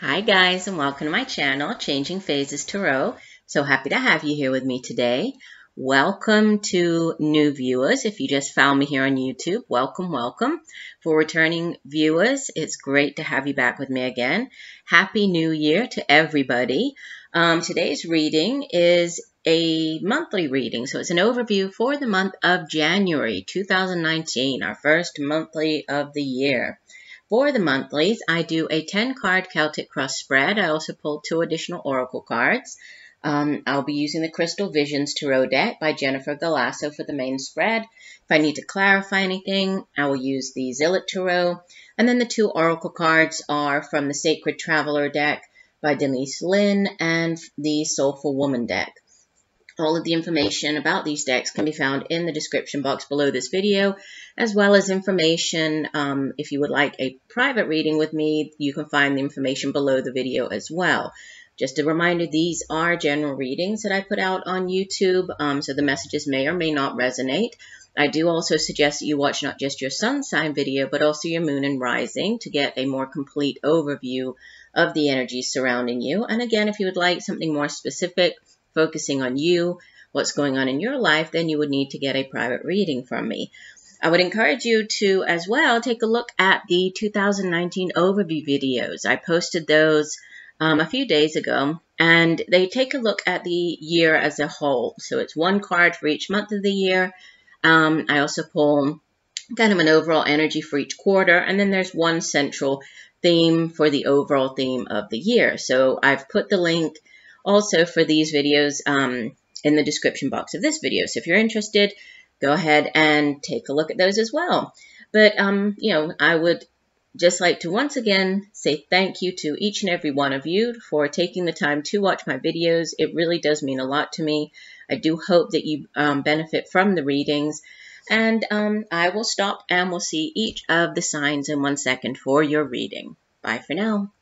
Hi guys, and welcome to my channel, Changing Phases Tarot. So happy to have you here with me today. Welcome to new viewers. If you just found me here on YouTube, welcome. For returning viewers, it's great to have you back with me again. Happy New Year to everybody. Today's reading is a monthly reading, so it's an overview for the month of January 2019, our first monthly of the year. For the monthlies, I do a 10-card Celtic cross spread. I also pulled 2 additional oracle cards. I'll be using the Crystal Visions Tarot deck by Jennifer Galasso for the main spread. If I need to clarify anything, I will use the Zillich Tarot. And then the 2 oracle cards are from the Sacred Traveler deck by Denise, Linn, and the Soulful Woman deck. All of the information about these decks can be found in the description box below this video, as well as information, if you would like a private reading with me, you can find the information below the video as well. Just a reminder, these are general readings that I put out on YouTube, so the messages may or may not resonate. I do also suggest that you watch not just your sun sign video, but also your moon and rising to get a more complete overview of the energies surrounding you. And again, if you would like something more specific, focusing on you, what's going on in your life, then you would need to get a private reading from me. I would encourage you to, as well, take a look at the 2019 overview videos. I posted those a few days ago, and they take a look at the year as a whole. So it's 1 card for each month of the year. I also pull kind of an overall energy for each quarter, and then there's 1 central theme for the overall theme of the year. So I've put the link also for these videos in the description box of this video. So if you're interested, go ahead and take a look at those as well. But, I would just like to once again say thank you to each and every one of you for taking the time to watch my videos. It really does mean a lot to me. I do hope that you benefit from the readings. And I will stop and we'll see each of the signs in 1 second for your reading. Bye for now.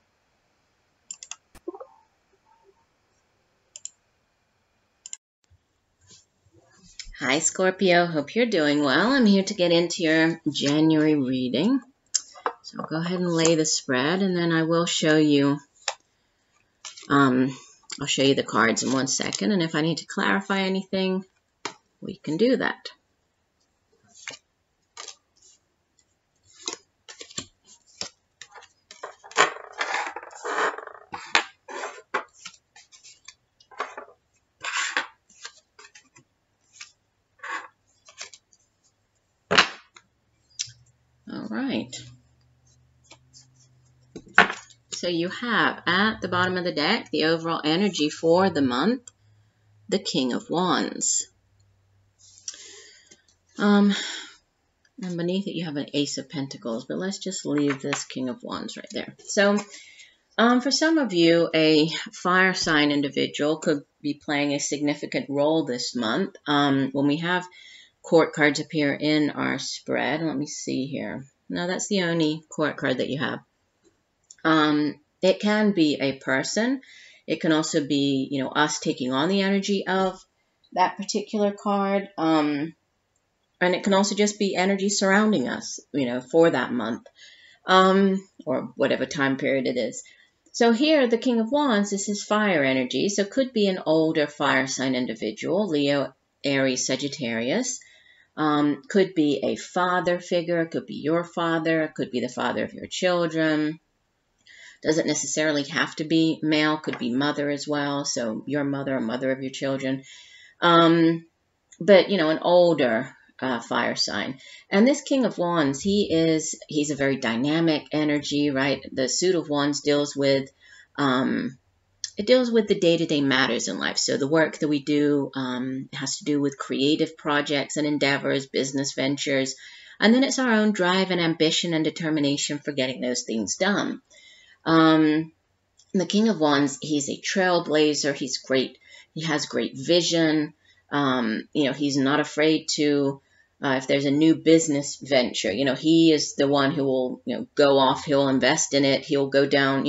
Hi Scorpio, hope you're doing well. I'm here to get into your January reading. So I'll go ahead and lay the spread, and then I will show you, I'll show you the cards in 1 second, and if I need to clarify anything, we can do that. All right. So you have at the bottom of the deck the overall energy for the month, the King of Wands. And beneath it you have an Ace of Pentacles, but let's just leave this King of Wands right there. So for some of you, a fire sign individual could be playing a significant role this month. When we have court cards appear in our spread, let me see here. No, that's the only court card that you have. It can be a person. It can also be, us taking on the energy of that particular card. And it can also just be energy surrounding us, for that month, or whatever time period it is. So here, the King of Wands, this is fire energy. So it could be an older fire sign individual, Leo, Aries, Sagittarius. Could be a father figure. It could be your father. It could be the father of your children. Doesn't necessarily have to be male, could be mother as well, so your mother or mother of your children. But, an older fire sign. And this King of Wands, he's a very dynamic energy, right? The suit of Wands deals with, the day-to-day matters in life. So the work that we do has to do with creative projects and endeavors, business ventures. And then it's our own drive and ambition and determination for getting those things done. The King of Wands, he's a trailblazer. He's great. He has great vision. He's not afraid to, if there's a new business venture, he is the one who will, go off. He'll invest in it. He'll go down,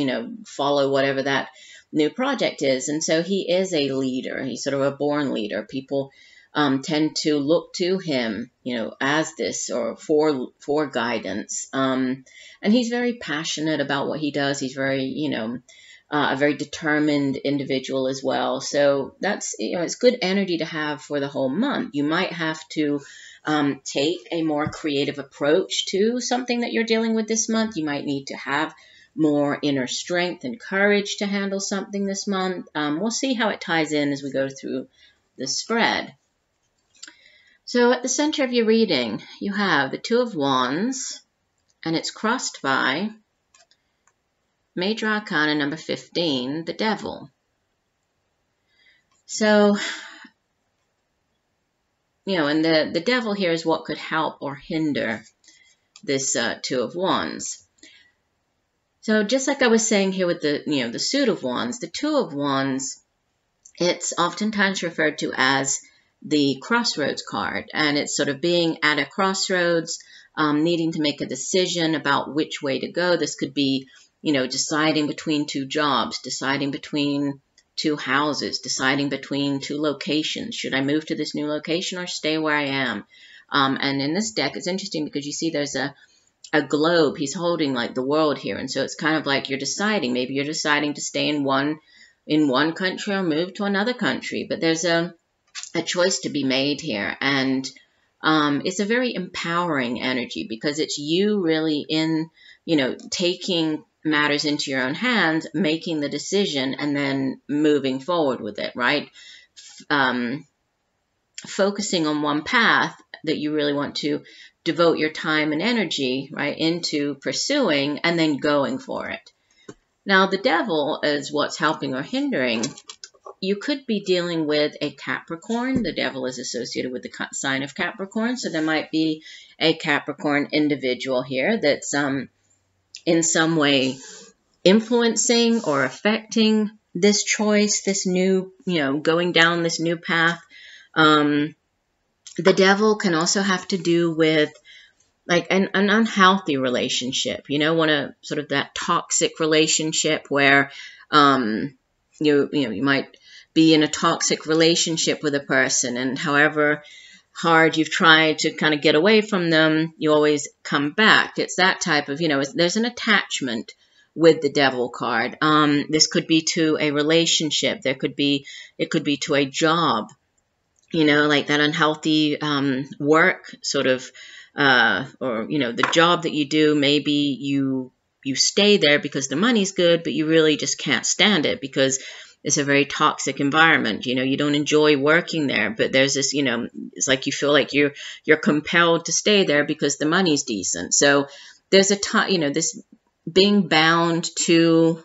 follow whatever that new project is. And so he is a leader. He's sort of a born leader. People tend to look to him, as this, or for guidance. And he's very passionate about what he does. He's very, a very determined individual as well. So that's, it's good energy to have for the whole month. You might have to take a more creative approach to something that you're dealing with this month. You might need to have more inner strength and courage to handle something this month. We'll see how it ties in as we go through the spread. So at the center of your reading, you have the Two of Wands, and it's crossed by Major Arcana number 15, the Devil. So, and the Devil here is what could help or hinder this Two of Wands. So just like I was saying here with the, the Suit of Wands, the Two of Wands, it's oftentimes referred to as the crossroads card, and it's sort of being at a crossroads, needing to make a decision about which way to go. This could be, deciding between two jobs, deciding between two houses, deciding between two locations. Should I move to this new location or stay where I am? And in this deck, it's interesting because you see there's a globe. He's holding like the world here, and so it's kind of like you're deciding. Maybe you're deciding to stay in one country or move to another country, but there's a choice to be made here, and it's a very empowering energy because it's you really in, taking matters into your own hands, making the decision, and then moving forward with it, right? Focusing on one path that you really want to devote your time and energy, right, into pursuing, and then going for it. Now, the Devil is what's helping or hindering. You could be dealing with a Capricorn. The Devil is associated with the sign of Capricorn, so there might be a Capricorn individual here that's in some way influencing or affecting this choice, this new, going down this new path. The Devil can also have to do with like an unhealthy relationship, one of sort of that toxic relationship where you might be in a toxic relationship with a person, and however hard you've tried to kind of get away from them, you always come back. It's that type of, there's an attachment with the Devil card. This could be to a relationship. It could be to a job, like that unhealthy work sort of, or, the job that you do, maybe you stay there because the money's good, but you really just can't stand it because it's a very toxic environment. You don't enjoy working there, but there's this, it's like you feel like you're compelled to stay there because the money's decent. So there's this being bound to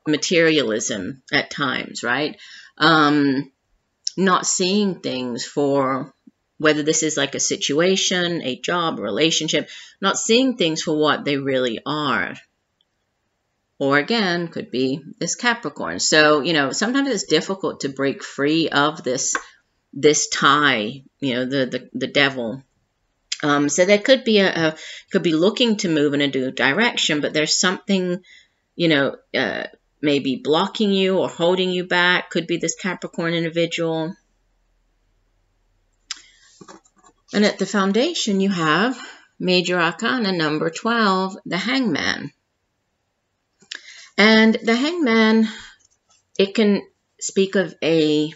materialism at times, right? Not seeing things for whether this is like a situation, a job, a relationship, not seeing things for what they really are. Or again, could be this Capricorn. So, sometimes it's difficult to break free of this tie, the Devil. So there could be could be looking to move in a new direction, but there's something, maybe blocking you or holding you back. Could be this Capricorn individual. And at the foundation, you have Major Arcana number 12, the Hangman. And the Hangman, it can speak of a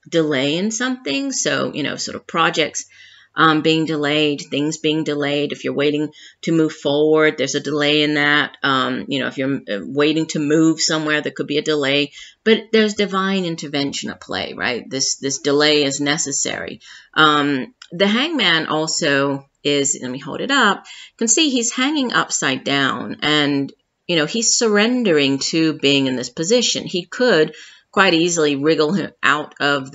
delay in something. So, sort of projects being delayed, things being delayed. If you're waiting to move forward, there's a delay in that. If you're waiting to move somewhere, there could be a delay. But there's divine intervention at play, right? This delay is necessary. The Hangman also is, let me hold it up. You can see he's hanging upside down, and he's surrendering to being in this position. He could quite easily wriggle him out of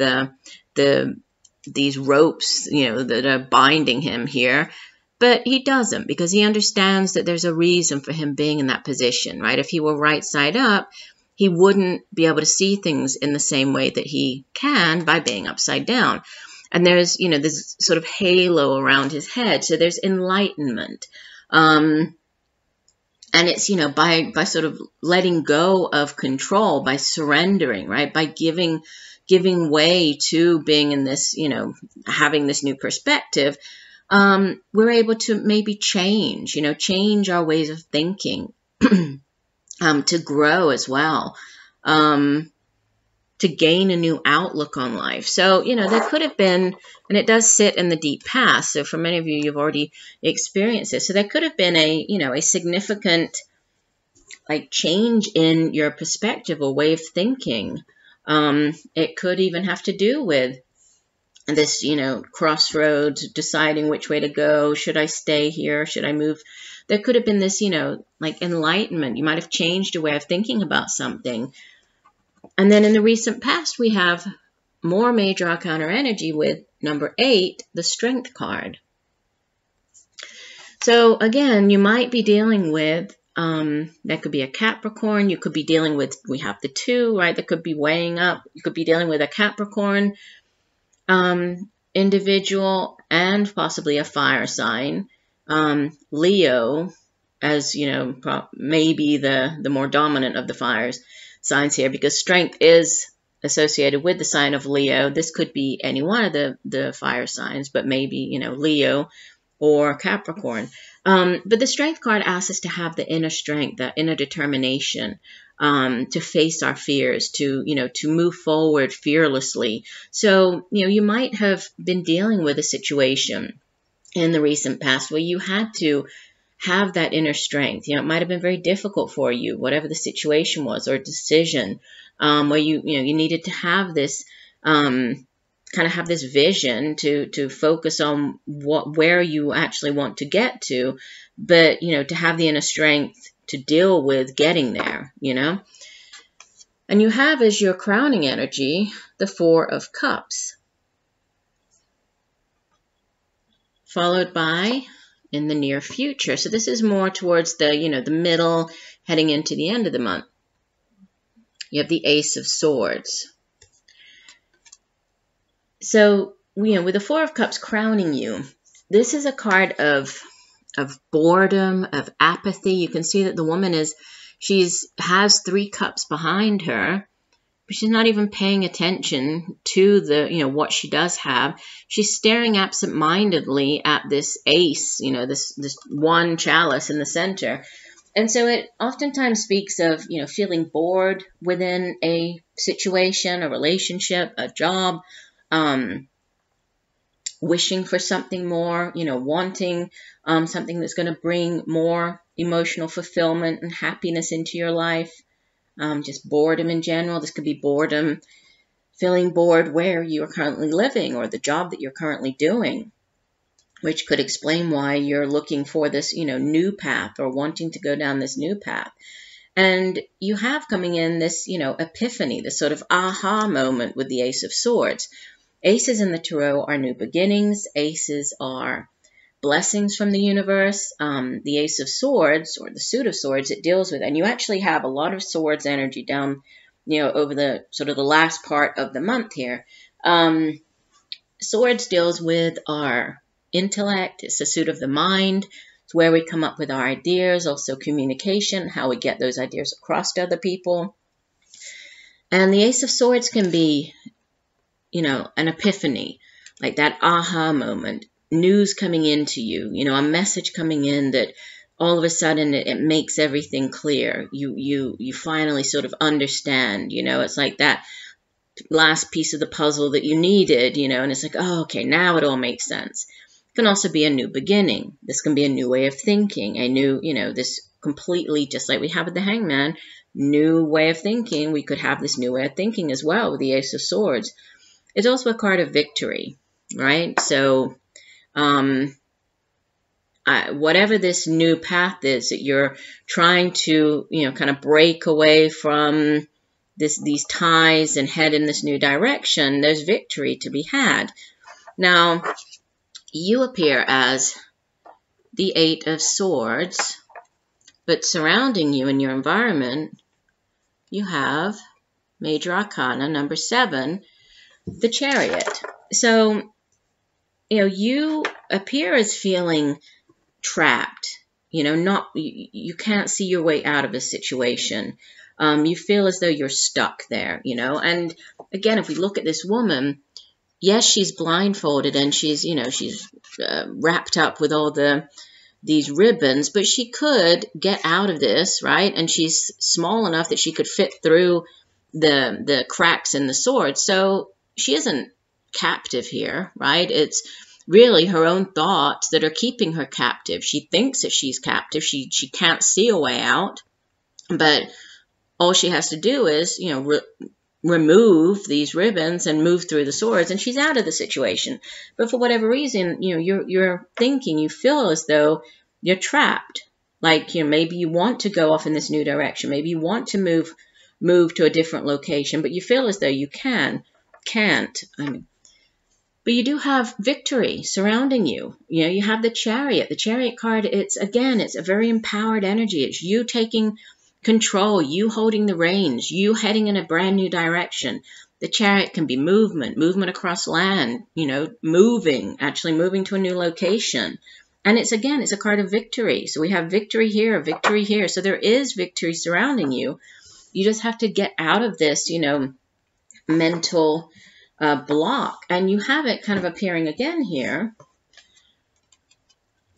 these ropes, that are binding him here, but he doesn't, because he understands that there's a reason for him being in that position, right? If he were right side up, he wouldn't be able to see things in the same way that he can by being upside down. And there's, this sort of halo around his head, so there's enlightenment. And it's, by sort of letting go of control, by surrendering, right? By giving giving way to being in this, you know, having this new perspective, we're able to maybe change, you know, change our ways of thinking, to grow as well, to gain a new outlook on life. So, you know, there could have been, and it does sit in the deep past. So for many of you, you've already experienced this. So there could have been a, you know, a significant like change in your perspective or way of thinking. It could even have to do with this, you know, crossroads, deciding which way to go. Should I stay here? Should I move? There could have been this, you know, like enlightenment. You might have changed your way of thinking about something. And then in the recent past, we have more major arcana energy with number 8, the Strength card. So again, you might be dealing with, that could be a Capricorn. You could be dealing with, we have the 2, right? That could be weighing up. You could be dealing with a Capricorn individual and possibly a fire sign. Leo, as you know, maybe the more dominant of the fires signs here, because strength is associated with the sign of Leo. This could be any one of the fire signs, but maybe, you know, Leo or Capricorn. But the Strength card asks us to have the inner strength, the inner determination, to face our fears, to, you know, to move forward fearlessly. So, you know, you might have been dealing with a situation in the recent past where you had to have that inner strength. You know, it might have been very difficult for you, whatever the situation was, or decision, where you needed to have this, kind of have this vision to focus on where you actually want to get to, but, you know, to have the inner strength to deal with getting there, you know. And you have as your crowning energy the 4 of Cups, followed by in the near future. So this is more towards the, you know, the middle, heading into the end of the month. You have the Ace of Swords. So, you know, with the 4 of Cups crowning you, this is a card of boredom, of apathy. You can see that the woman has 3 cups behind her, but she's not even paying attention to the, you know, what she does have. She's staring absent-mindedly at this ace, you know, this one chalice in the center. And so it oftentimes speaks of, you know, feeling bored within a situation, a relationship, a job, wishing for something more, you know, wanting something that's going to bring more emotional fulfillment and happiness into your life. Just boredom in general. This could be boredom, feeling bored where you are currently living or the job that you're currently doing, which could explain why you're looking for this, you know, new path or wanting to go down this new path. And you have coming in this, you know, epiphany, this sort of aha moment with the Ace of Swords. Aces in the tarot are new beginnings. Aces are blessings from the universe. The Ace of Swords, or the suit of swords, it deals with, and you actually have a lot of swords energy down, you know, over the sort of the last part of the month here. Swords deals with our intellect. It's the suit of the mind. It's where we come up with our ideas, also communication, how we get those ideas across to other people. And the Ace of Swords can be, you know, an epiphany, like that aha moment. News coming into you, you know, a message coming in that all of a sudden it makes everything clear. You finally sort of understand, you know, it's like that last piece of the puzzle that you needed, you know, and it's like, oh, okay, now it all makes sense. It can also be a new beginning. This can be a new way of thinking, a new, you know, this completely, just like we have with the Hangman, new way of thinking. We could have this new way of thinking as well with the Ace of Swords. It's also a card of victory, right? So, whatever this new path is that you're trying to, you know, kind of break away from these ties and head in this new direction, there's victory to be had. Now, you appear as the 8 of Swords, but surrounding you in your environment, you have Major Arcana number 7, the Chariot. So, you know, you appear as feeling trapped. you know, you can't see your way out of a situation. You feel as though you're stuck there, you know. And again, if we look at this woman, yes, she's blindfolded and she's, you know, she's wrapped up with all these ribbons, but she could get out of this, right? And she's small enough that she could fit through the cracks in the sword. So she isn't captive here, right? It's really her own thoughts that are keeping her captive. She thinks that she's captive. She can't see a way out, but all she has to do is, you know, remove these ribbons and move through the swords, and she's out of the situation. But for whatever reason, you know, you're thinking, you feel as though you're trapped. Like, you know, maybe you want to go off in this new direction. Maybe you want to move to a different location, but you feel as though you can't. I mean, but you do have victory surrounding you. You know, you have the Chariot. The Chariot card, it's a very empowered energy. It's you taking control, you holding the reins, you heading in a brand new direction. The Chariot can be movement across land, you know, actually moving to a new location. And it's a card of victory. So we have victory here, victory here. So there is victory surrounding you. You just have to get out of this, you know, mental block. And you have it kind of appearing again here.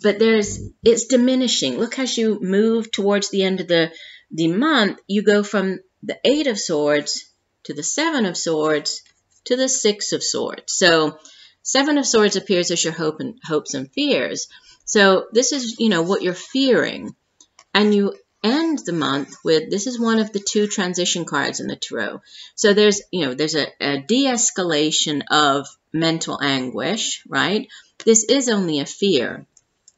But it's diminishing. Look, as you move towards the end of the month, you go from the 8 of Swords to the 7 of Swords to the 6 of Swords. So 7 of Swords appears as your hopes and fears. So this is, you know, what you're fearing. And you end the month with, this is one of the 2 transition cards in the tarot. So there's a de-escalation of mental anguish, right? This is only a fear.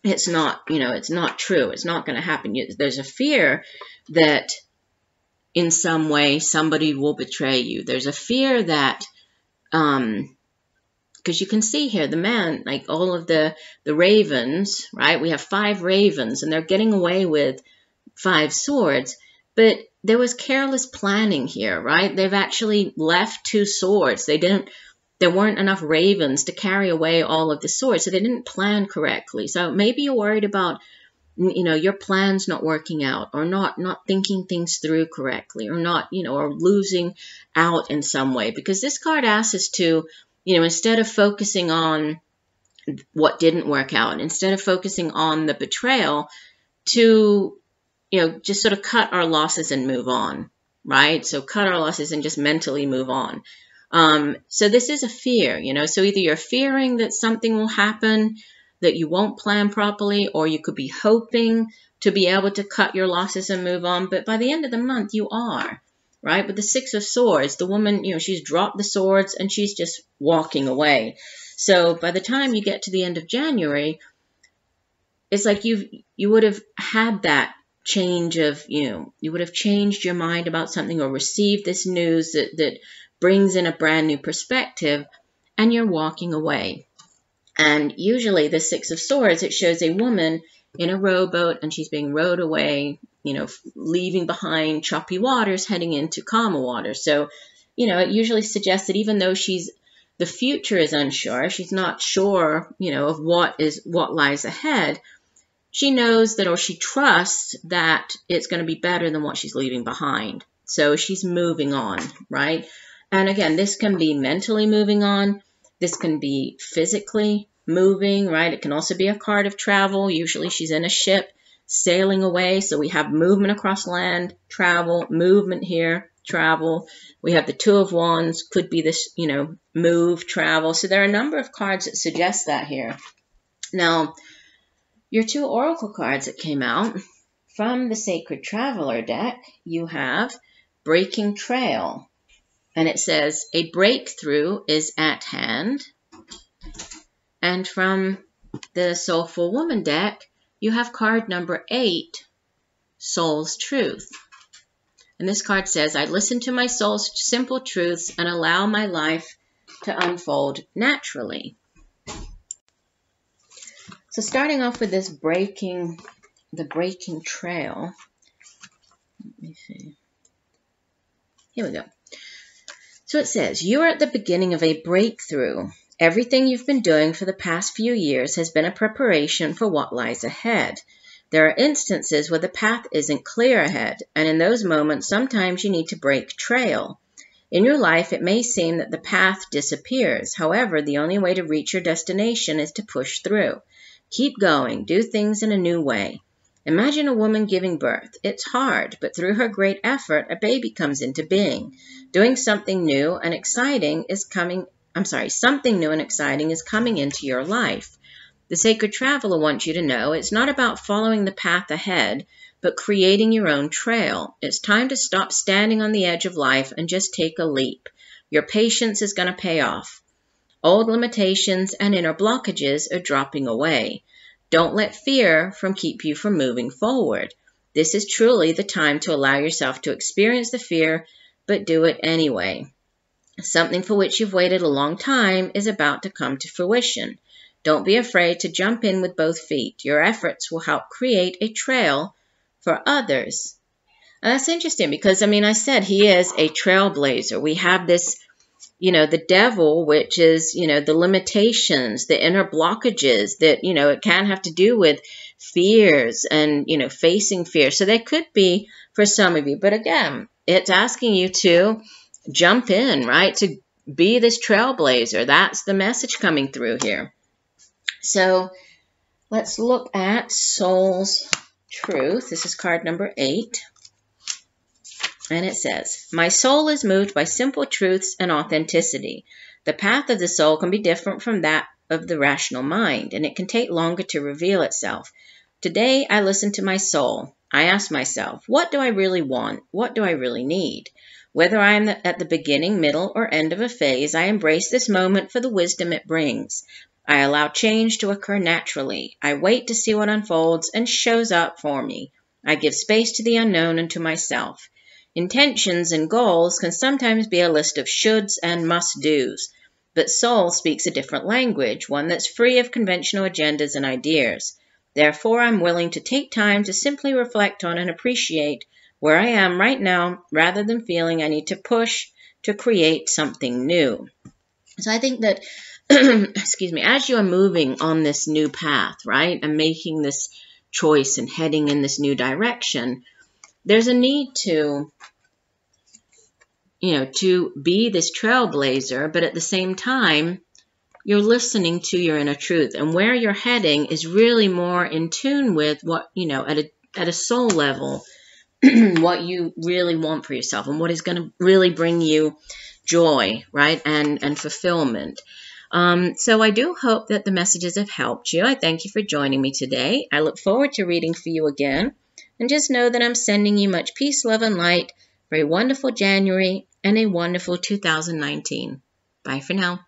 It's not, you know, it's not true. It's not going to happen. There's a fear that in some way somebody will betray you. There's a fear that, because you can see here, the man, like all of the ravens, right? We have 5 ravens and they're getting away with 5 swords, but there was careless planning here, right? They've actually left 2 swords. There weren't enough ravens to carry away all of the swords, so they didn't plan correctly. So maybe you're worried about, you know, your plans not working out, or not thinking things through correctly, or not, you know, or losing out in some way. Because this card asks us to, you know, instead of focusing on what didn't work out, instead of focusing on the betrayal, to, you know, just sort of cut our losses and move on, right? So cut our losses and just mentally move on. So this is a fear, you know, so either you're fearing that something will happen that you won't plan properly, or you could be hoping to be able to cut your losses and move on. But by the end of the month, you are, right? With the 6 of Swords, the woman, you know, she's dropped the swords and she's just walking away. So by the time you get to the end of January, it's like you would have had that change of, you know, you would have changed your mind about something, or received this news that brings in a brand new perspective, and you're walking away. And usually the 6 of Swords, it shows a woman in a rowboat, and she's being rowed away, you know, leaving behind choppy waters, heading into calmer waters. So, you know, it usually suggests that even though the future is unsure, she's not sure, you know, of what lies ahead, she knows that, or she trusts that it's going to be better than what she's leaving behind. So she's moving on, right? And again, this can be mentally moving on. This can be physically moving, right? It can also be a card of travel. Usually she's in a ship sailing away. So we have movement across land, travel, movement here, travel. We have the 2 of Wands, could be this, you know, move, travel. So there are a number of cards that suggest that here. Now, your 2 oracle cards that came out from the Sacred Traveler deck, you have Breaking Trail. And it says, a breakthrough is at hand. And from the Soulful Woman deck, you have card number 8, Soul's Truth. And this card says, I listen to my soul's simple truths and allow my life to unfold naturally. So starting off with this breaking trail. Let me see. Here we go. So it says, you are at the beginning of a breakthrough. Everything you've been doing for the past few years has been a preparation for what lies ahead. There are instances where the path isn't clear ahead, and in those moments, sometimes you need to break trail. In your life, it may seem that the path disappears. However, the only way to reach your destination is to push through. Keep going. Do things in a new way. Imagine a woman giving birth. It's hard, but through her great effort, a baby comes into being. Something new and exciting is coming into your life. The Sacred Traveler wants you to know it's not about following the path ahead, but creating your own trail. It's time to stop standing on the edge of life and just take a leap. Your patience is going to pay off. Old limitations and inner blockages are dropping away. Don't let fear keep you from moving forward. This is truly the time to allow yourself to experience the fear, but do it anyway. Something for which you've waited a long time is about to come to fruition. Don't be afraid to jump in with both feet. Your efforts will help create a trail for others. And that's interesting because, I said he is a trailblazer. We have this, the devil, which is, the limitations, the inner blockages that, it can have to do with fears and, facing fear. So they could be for some of you. But again, it's asking you to jump in, right? To be this trailblazer. That's the message coming through here. So let's look at Soul's Truth. This is card number 8. And it says, my soul is moved by simple truths and authenticity. The path of the soul can be different from that of the rational mind, and it can take longer to reveal itself. Today, I listen to my soul. I ask myself, what do I really want? What do I really need? Whether I am at the beginning, middle, or end of a phase, I embrace this moment for the wisdom it brings. I allow change to occur naturally. I wait to see what unfolds and shows up for me. I give space to the unknown and to myself. Intentions and goals can sometimes be a list of shoulds and must-dos, but soul speaks a different language, one that's free of conventional agendas and ideas. Therefore, I'm willing to take time to simply reflect on and appreciate where I am right now, rather than feeling I need to push to create something new. So I think that, excuse me, as you are moving on this new path, right, and making this choice and heading in this new direction, there's a need to, to be this trailblazer, but at the same time, you're listening to your inner truth. And where you're heading is really more in tune with what, at a soul level, what you really want for yourself and what is going to really bring you joy, right, and fulfillment. So I do hope that the messages have helped you. I thank you for joining me today. I look forward to reading for you again. And just know that I'm sending you much peace, love, and light for a wonderful January and a wonderful 2019. Bye for now.